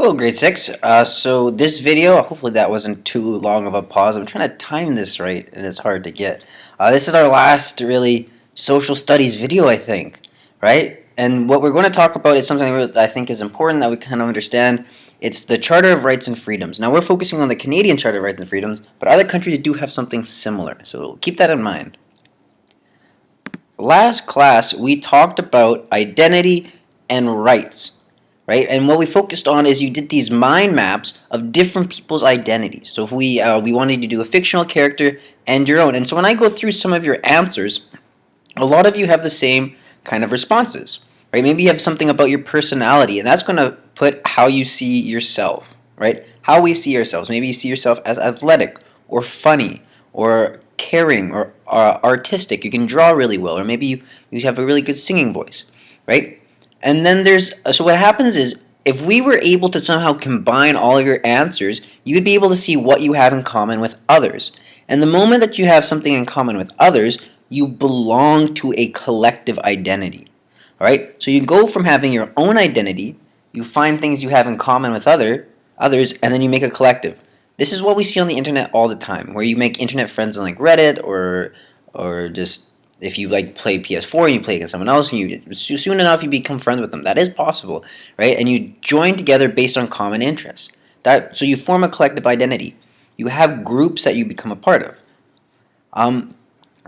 Hello, grade 6. So this video, hopefully that wasn't too long of a pause. I'm trying to time this right, and it's hard to get. This is our last really social studies video, I think, right? And what we're going to talk about is something that I think is important that we kind of understand. It's the Charter of Rights and Freedoms. Now, we're focusing on the Canadian Charter of Rights and Freedoms, but other countries do have something similar, so keep that in mind. Last class, we talked about identity and rights. Right? And what we focused on is you did these mind maps of different people's identities. So if we wanted you to do a fictional character and your own. And so when I go through some of your answers, a lot of you have the same kind of responses. Right? Maybe you have something about your personality, and that's going to put how you see yourself. Right? How we see ourselves. Maybe you see yourself as athletic or funny or caring or artistic. You can draw really well, or maybe you have a really good singing voice. Right? And then so what happens is, if we were able to somehow combine all of your answers, you would be able to see what you have in common with others. And the moment that you have something in common with others, you belong to a collective identity. All right? So you go from having your own identity, you find things you have in common with others, and then you make a collective. This is what we see on the internet all the time, where you make internet friends on like Reddit or just if you like play PS4 and you play against someone else, and you soon enough you become friends with them. That is possible, right? And you join together based on common interests. So you form a collective identity. You have groups that you become a part of.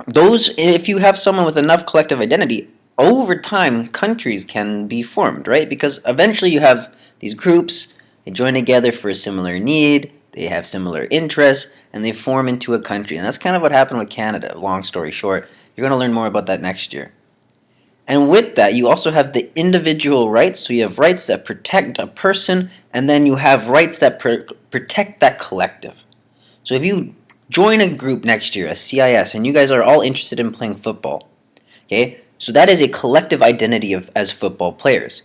If you have someone with enough collective identity, over time countries can be formed, right? Because eventually you have these groups, they join together for a similar need, they have similar interests, and they form into a country. And that's kind of what happened with Canada, long story short. You're going to learn more about that next year. And with that, you also have the individual rights. So you have rights that protect a person, and then you have rights that protect that collective. So if you join a group next year, a CIS, and you guys are all interested in playing football, okay? So that is a collective identity as football players.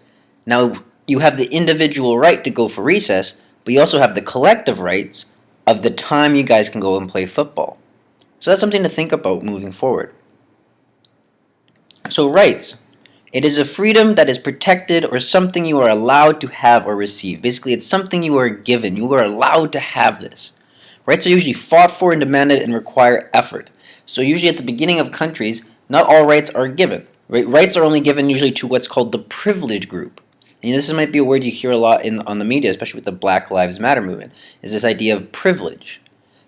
Now, you have the individual right to go for recess, but you also have the collective rights of the time you guys can go and play football. So that's something to think about moving forward. So rights. It is a freedom that is protected or something you are allowed to have or receive. Basically, it's something you are given. You are allowed to have this. Rights are usually fought for and demanded and require effort. So usually at the beginning of countries, not all rights are given. Right? Rights are only given usually to what's called the privileged group. And this might be a word you hear a lot on the media, especially with the Black Lives Matter movement, is this idea of privilege.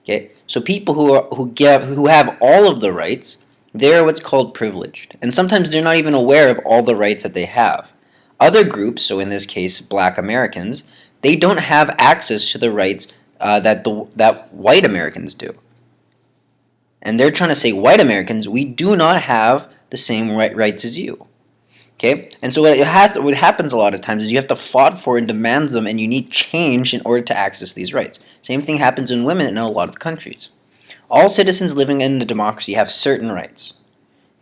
Okay? So people who have all of the rights, they're what's called privileged. And sometimes they're not even aware of all the rights that they have. Other groups, so in this case Black Americans, they don't have access to the rights that white Americans do. And they're trying to say, white Americans, we do not have the same rights as you. Okay? And so what happens a lot of times is you have to fight for and demand them, and you need change in order to access these rights. Same thing happens in women in a lot of countries. All citizens living in a democracy have certain rights.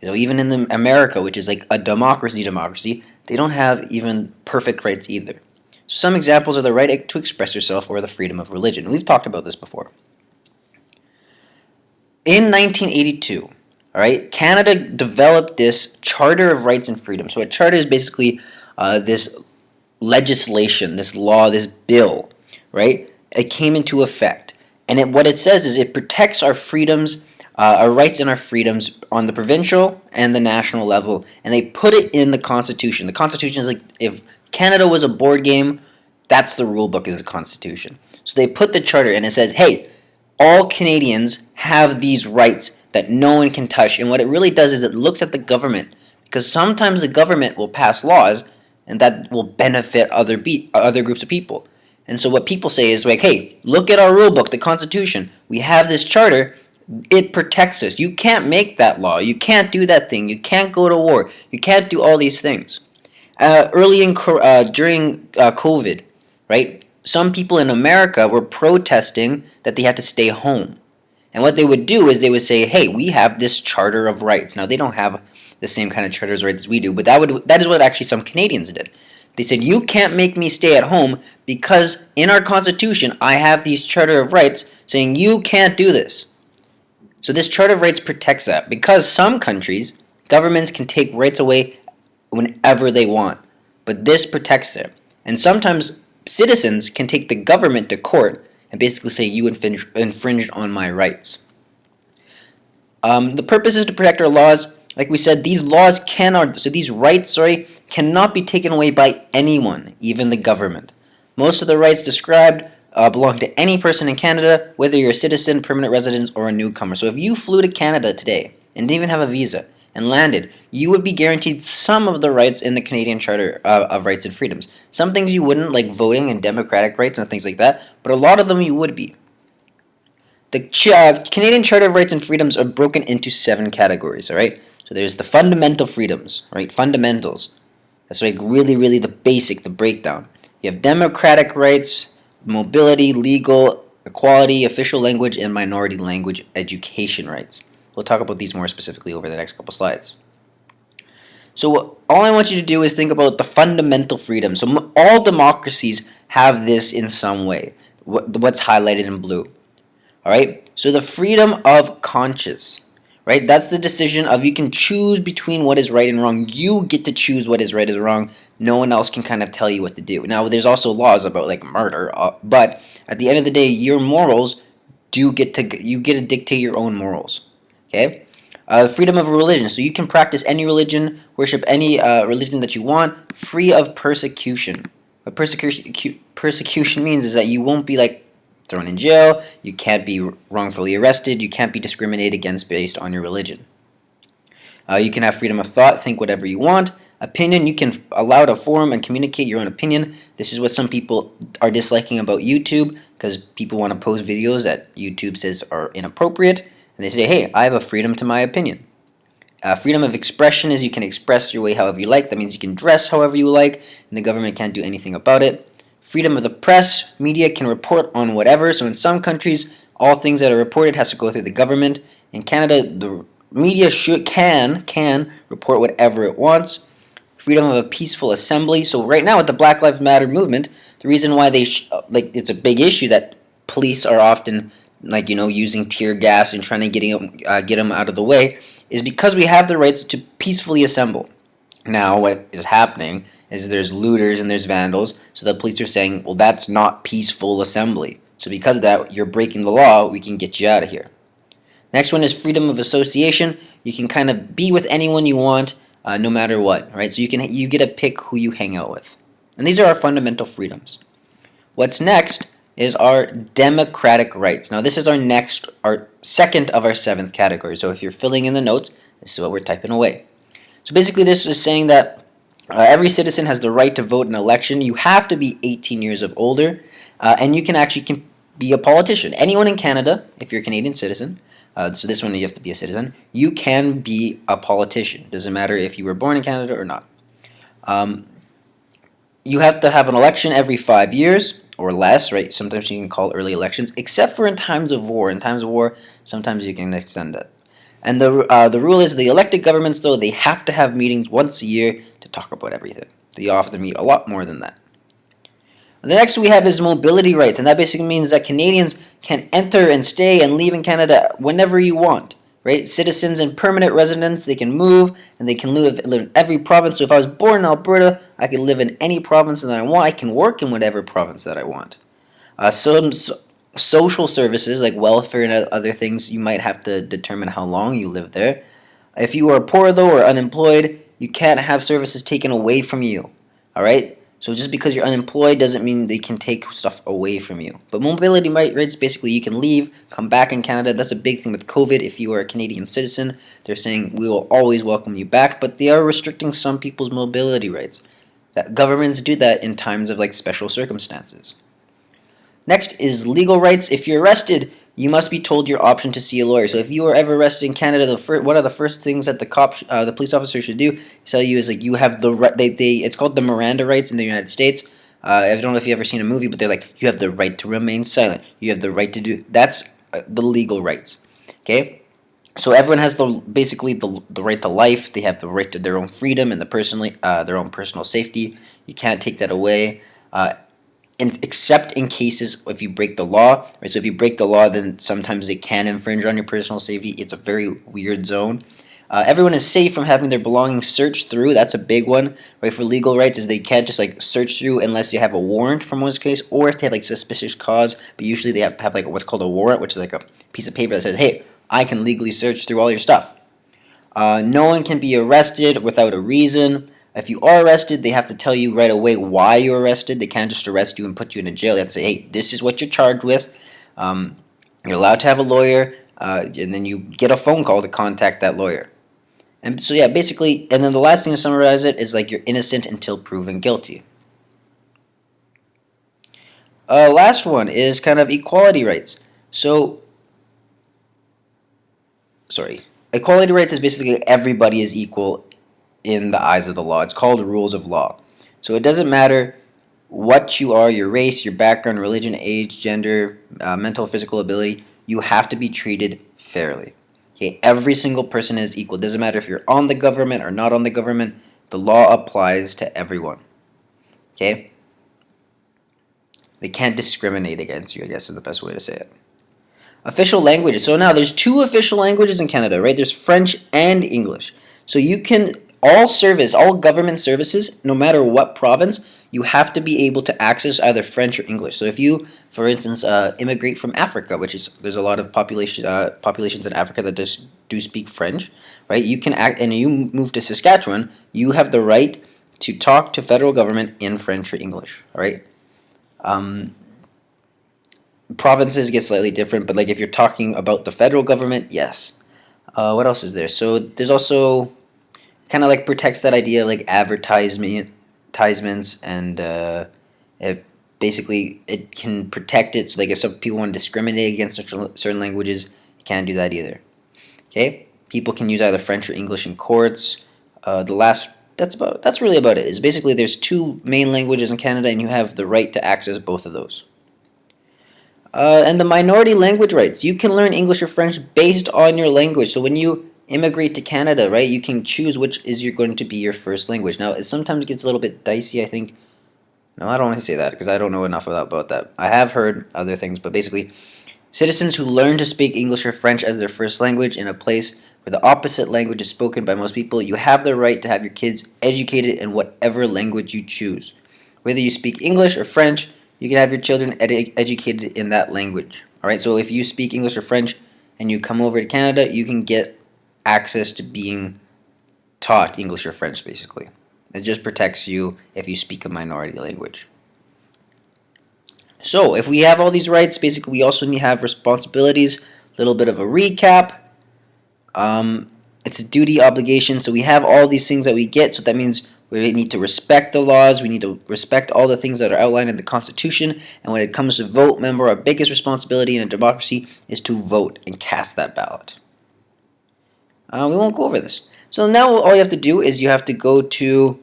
Even in America, which is like a democracy, they don't have even perfect rights either. So some examples are the right to express yourself or the freedom of religion. We've talked about this before. In 1982, all right, Canada developed this Charter of Rights and Freedoms. So a charter is basically this legislation, this law, this bill, right? It came into effect. And what it says is it protects our freedoms, our rights and our freedoms on the provincial and the national level, and they put it in the Constitution. The Constitution is like, if Canada was a board game, that's the rule book, is the Constitution. So they put the charter, and it says, hey, all Canadians have these rights that no one can touch. And what it really does is it looks at the government, because sometimes the government will pass laws, and that will benefit other groups of people. And so what people say is like, hey, look at our rule book, the Constitution. We have this charter. It protects us. You can't make that law. You can't do that thing. You can't go to war. You can't do all these things. During COVID, right, some people in America were protesting that they had to stay home. And what they would do is they would say, hey, we have this Charter of Rights. Now, they don't have the same kind of Charter of Rights as we do, but that is what actually some Canadians did. They said, you can't make me stay at home because in our Constitution, I have these Charter of Rights saying you can't do this. So this Charter of Rights protects that, because some countries, governments can take rights away whenever they want, but this protects it. And sometimes citizens can take the government to court and basically say you infringed on my rights. The purpose is to protect our laws. Like we said, these laws these rights, cannot be taken away by anyone, even the government. Most of the rights described belong to any person in Canada, whether you're a citizen, permanent resident, or a newcomer. So if you flew to Canada today and didn't even have a visa and landed, you would be guaranteed some of the rights in the Canadian Charter of Rights and Freedoms. Some things you wouldn't, like voting and democratic rights and things like that, but a lot of them you would be. The Canadian Charter of Rights and Freedoms are broken into 7 categories, all right? So there's the fundamental freedoms, right? Fundamentals. That's like really, really the basic, the breakdown. You have democratic rights, mobility, legal, equality, official language, and minority language education rights. We'll talk about these more specifically over the next couple slides. So all I want you to do is think about the fundamental freedoms. So all democracies have this in some way, what's highlighted in blue. All right, so the freedom of conscience, right? That's the decision of you can choose between what is right and wrong. You get to choose what is right and wrong. No one else can kind of tell you what to do. Now, there's also laws about like murder, but at the end of the day, your morals you get to dictate your own morals. Okay, freedom of religion, so you can practice any religion, worship any religion that you want, free of persecution. What persecution means is that you won't be like thrown in jail, you can't be wrongfully arrested, you can't be discriminated against based on your religion. You can have freedom of thought, think whatever you want. Opinion, you can allow to form and communicate your own opinion. This is what some people are disliking about YouTube, because people want to post videos that YouTube says are inappropriate, and they say, hey, I have a freedom to my opinion. Freedom of expression is you can express your way however you like. That means you can dress however you like, and the government can't do anything about it. Freedom of the press, media can report on whatever. So in some countries, all things that are reported has to go through the government. In Canada, the media can report whatever it wants. Freedom of a peaceful assembly. So right now with the Black Lives Matter movement, the reason why it's a big issue that police are often using tear gas and trying to get them out of the way is because we have the rights to peacefully assemble. Now what is happening is there's looters and there's vandals, so the police are saying, well, that's not peaceful assembly. So because of that, you're breaking the law, we can get you out of here. Next one is freedom of association. You can kind of be with anyone you want, no matter what, right? So you get to pick who you hang out with. And these are our fundamental freedoms. What's next is our democratic rights. Now this is our second of our 7th category. So if you're filling in the notes, this is what we're typing away. So basically this is saying that every citizen has the right to vote in an election. You have to be 18 years of older, and you can be a politician. Anyone in Canada, if you're a Canadian citizen, so this one you have to be a citizen, you can be a politician. Doesn't matter if you were born in Canada or not. You have to have an election every 5 years or less, right? Sometimes you can call early elections, except for in times of war. In times of war, sometimes you can extend that. And the rule is the elected governments, though, they have to have meetings once a year to talk about everything. They often meet a lot more than that. The next we have is mobility rights, and that basically means that Canadians can enter and stay and leave in Canada whenever you want, right? Citizens and permanent residents, they can move, and they can live in every province. So if I was born in Alberta, I can live in any province that I want. I can work in whatever province that I want. Some social services like welfare and other things, you might have to determine how long you live there. If you are poor though or unemployed, you can't have services taken away from you. All right? So just because you're unemployed doesn't mean they can take stuff away from you. But mobility rights, basically you can leave, come back in Canada. That's a big thing with COVID. If you are a Canadian citizen, they're saying we will always welcome you back, but they are restricting some people's mobility rights. That governments do that in times of special circumstances. Next is legal rights. If you're arrested, you must be told your option to see a lawyer. So if you are ever arrested in Canada, one of the first things that the police officer should do is tell you is you have the right. It's called the Miranda rights in the United States. I don't know if you've ever seen a movie, but they're you have the right to remain silent. You have the right to do. That's the legal rights. Okay, so everyone has basically the right to life. They have the right to their own freedom and their own personal safety. You can't take that away. Except in cases if you break the law, right? So if you break the law, then sometimes they can infringe on your personal safety. It's a very weird zone. Everyone is safe from having their belongings searched through. That's a big one, right? For legal rights, is they can't just like search through unless you have a warrant for most case, or if they have like suspicious cause. But usually they have to have like what's called a warrant, which is like a piece of paper that says, "Hey, I can legally search through all your stuff." No one can be arrested without a reason. If you are arrested, they have to tell you right away why you're arrested. They can't just arrest you and put you in a jail. They have to say, "Hey, this is what you're charged with." You're allowed to have a lawyer, and then you get a phone call to contact that lawyer. And so yeah, basically, and then the last thing to summarize it is like you're innocent until proven guilty. Last one is kind of equality rights. So, sorry, equality rights is basically everybody is equal in the eyes of the law. It's called rules of law. So it doesn't matter what you are, your race, your background, religion, age, gender, mental, physical ability. You have to be treated fairly. Okay, every single person is equal. It doesn't matter if you're on the government or not on the government. The law applies to everyone. Okay? They can't discriminate against you, I guess is the best way to say it. Official languages. So now there's 2 official languages in Canada, right? There's French and English. So you can, all government services, no matter what province, you have to be able to access either French or English. So if you, for instance, immigrate from Africa, which is, there's a lot of populations in Africa that just do speak French, right? You can act, and you move to Saskatchewan, you have the right to talk to federal government in French or English, all right? Provinces get slightly different, but like if you're talking about the federal government, yes. What else is there? So there's also kind of like protects that idea like advertisements, and it can protect it. So like if some people want to discriminate against certain languages, you can't do that either. Okay, people can use either French or English in courts. That's really about it. Is basically there's 2 main languages in Canada, and you have the right to access both of those. And the minority language rights. You can learn English or French based on your language. So when you immigrate to Canada, right, you can choose which is going to be your first language. Now, it sometimes gets a little bit dicey, I think. No, I don't want to say that because I don't know enough about that. I have heard other things, but basically, citizens who learn to speak English or French as their first language in a place where the opposite language is spoken by most people, you have the right to have your kids educated in whatever language you choose. Whether you speak English or French, you can have your children educated in that language. Alright, so if you speak English or French and you come over to Canada, you can get access to being taught English or French, basically. It just protects you if you speak a minority language. So, if we have all these rights, basically we also need to have responsibilities. A little bit of a recap. It's a duty obligation, so we have all these things that we get, so that means we need to respect the laws, we need to respect all the things that are outlined in the Constitution, and when it comes to vote, remember our biggest responsibility in a democracy is to vote and cast that ballot. We won't go over this. So now all you have to do is you have to go to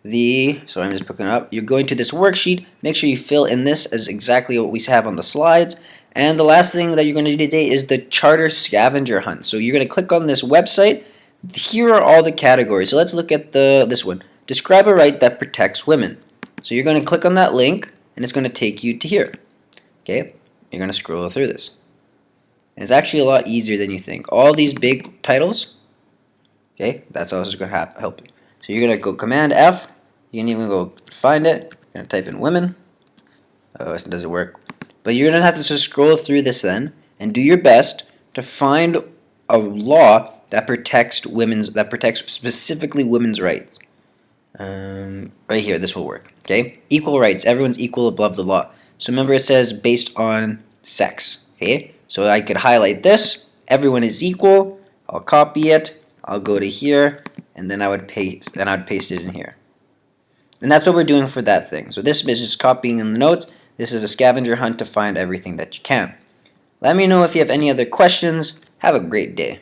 sorry, I'm just picking it up. You're going to this worksheet. Make sure you fill in this as exactly what we have on the slides. And the last thing that you're going to do today is the Charter Scavenger Hunt. So you're going to click on this website. Here are all the categories. So let's look at this one. Describe a right that protects women. So you're going to click on that link, and it's going to take you to here. Okay? You're going to scroll through this. And it's actually a lot easier than you think. All these big titles, okay, that's also going to help you. So you're going to go Command F. You can even go find it. You're going to type in women. Oh, it doesn't work. But you're going to have to just scroll through this then and do your best to find a law that protects specifically women's rights. Right here, this will work. Okay, equal rights. Everyone's equal above the law. So remember, it says based on sex. Okay, so I could highlight this. Everyone is equal. I'll copy it. I'll go to here, and then I would paste. Then I'd paste it in here. And that's what we're doing for that thing. So this is just copying in the notes. This is a scavenger hunt to find everything that you can. Let me know if you have any other questions. Have a great day.